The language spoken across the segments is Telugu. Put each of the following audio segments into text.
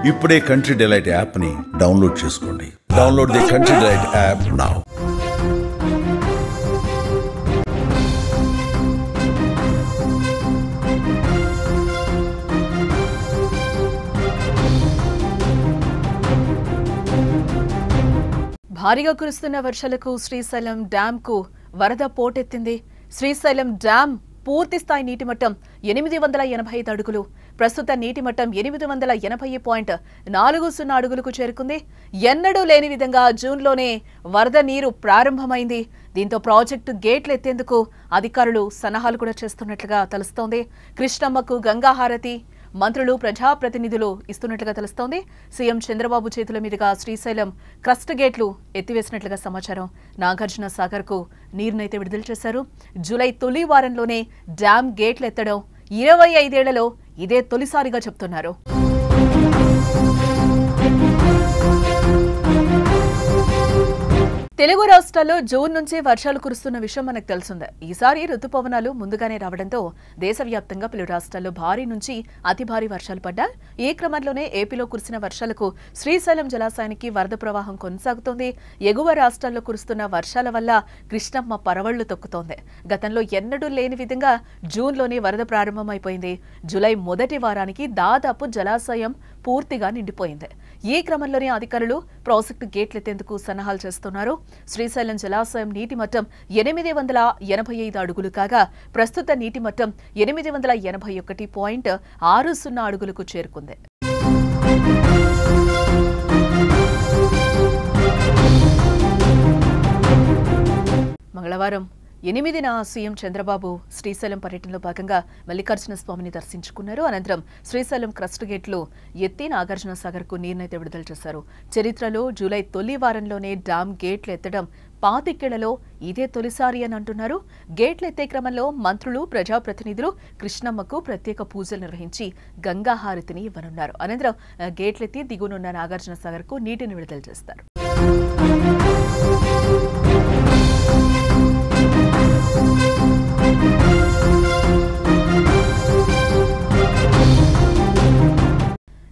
ఇప్పుడే కంట్రీ డిలైట్ యాప్ ని డౌన్లోడ్ చేసుకోండి. Download the country delight app now. భారీగా కురుస్తున్న వర్షాలకు శ్రీశైలం డ్యాంకు వరద పోటెత్తింది. శ్రీశైలం డ్యాం పూర్తి స్థాయి నీటి మట్టం 885 అడుగులు. ప్రస్తుత నీటి మట్టం 880.40 అడుగులకు చేరుకుంది. ఎన్నడూ లేని విధంగా జూన్లోనే వరద నీరు ప్రారంభమైంది. దీంతో ప్రాజెక్టు గేట్లు ఎత్తేందుకు అధికారులు సన్నాహాలు కూడా చేస్తున్నట్లుగా తెలుస్తోంది. కృష్ణమ్మకు గంగాహారతి మంత్రులు ప్రజాప్రతినిధులు ఇస్తున్నట్లుగా తెలుస్తోంది. సీఎం చంద్రబాబు చేతుల మీదుగా శ్రీశైలం క్రస్ట్ గేట్లు ఎత్తివేసినట్లుగా సమాచారం. నాగార్జున సాగర్ కు నీరునైతే విడుదల చేశారు. జూలై తొలి వారంలోనే డ్యాం గేట్లు ఎత్తడం 25 ఏళ్లలో ఇదే తొలిసారిగా చెప్తున్నారు. తెలుగు రాష్ట్రాల్లో జూన్ నుంచి వర్షాలు కురుస్తున్న విషయం మనకు తెలిసిందే. ఈసారి రుతుపవనాలు ముందుగానే రావడంతో దేశవ్యాప్తంగా పలు రాష్ట్రాల్లో భారీ నుంచి అతి భారీ వర్షాలు పడ్డాయి. ఈ క్రమంలోనే ఏపీలో కురిసిన వర్షాలకు శ్రీశైలం జలాశయానికి వరద ప్రవాహం కొనసాగుతోంది. ఎగువ రాష్ట్రాల్లో కురుస్తున్న వర్షాల వల్ల కృష్ణమ్మ పరవళ్లు తొక్కుతోంది. గతంలో ఎన్నడూ లేని విధంగా జూన్లోనే వరద ప్రారంభమైపోయింది. జూలై మొదటి వారానికి దాదాపు జలాశయం పూర్తిగా నిండిపోయింది. ఈ క్రమంలోనే అధికారులు ప్రాజెక్టు గేట్లెత్తేందుకు సన్నాహాలు చేస్తున్నారు. శ్రీశైలం జలాశయం నీటి మట్టం 885 అడుగులు కాగా ప్రస్తుత నీటి మట్టం 881.60 అడుగులకు చేరుకుంది. మంగళవారం 8న సీఎం చంద్రబాబు శ్రీశైలం పర్యటనలో భాగంగా మల్లికార్జున స్వామిని దర్శించుకున్నారు. అనంతరం శ్రీశైలం క్రస్ట్ గేట్లు ఎత్తి నాగార్జున సాగర్ కు నీరునైతే విడుదల చేశారు. చరిత్రలో జూలై తొలి వారంలోనే డ్యాం గేట్లు ఎత్తడం 25 ఏళ్లలో ఇదే తొలిసారి అని అంటున్నారు. గేట్లు ఎత్తే క్రమంలో మంత్రులు ప్రజాప్రతినిధులు కృష్ణమ్మకు ప్రత్యేక పూజలు నిర్వహించి గంగాహారతిని ఇవ్వనున్నారు. అనంతరం గేట్లెత్తి దిగునున్న నాగార్జున సాగర్ కు నీటిని విడుదల చేస్తారు.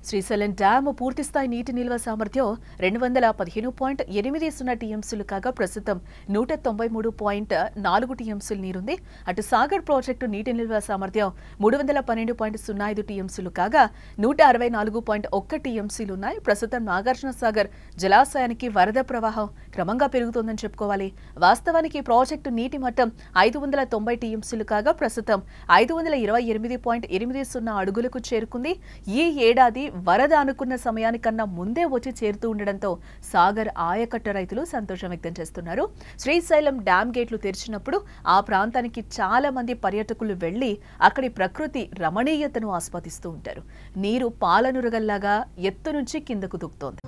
శ్రీశైలం డ్యాం పూర్తిస్థాయి నీటి నిల్వ సామర్థ్యం 215.80 టీఎంసీలు కాగా ప్రస్తుతం 193.4 టీఎంసీలు నీరుంది. అటు సాగర్ ప్రాజెక్టు నీటి నిల్వ సామర్థ్యం 312.05 టీఎంసీలు కాగా 164.1 టీఎంసీలున్నాయి. ప్రస్తుతం నాగార్జున సాగర్ జలాశయానికి వరద ప్రవాహం క్రమంగా పెరుగుతోందని చెప్పుకోవాలి. వాస్తవానికి ప్రాజెక్టు నీటి మట్టం 590 టీఎంసీలు కాగా ప్రస్తుతం 528.80 అడుగులకు చేరుకుంది. ఈ ఏడాది వరద అనుకున్న సమయానికన్నా ముందే వచ్చి చేరుతూ ఉండడంతో సాగర్ ఆయకట్ట రైతులు సంతోషం వ్యక్తం చేస్తున్నారు. శ్రీశైలం డ్యాం గేట్లు తెరిచినప్పుడు ఆ ప్రాంతానికి చాలా మంది పర్యాటకులు వెళ్లి అక్కడి ప్రకృతి రమణీయతను ఆస్వాదిస్తూ ఉంటారు. నీరు పాలనురగల్లాగా ఎత్తు నుంచి కిందకు దూకుతోంది.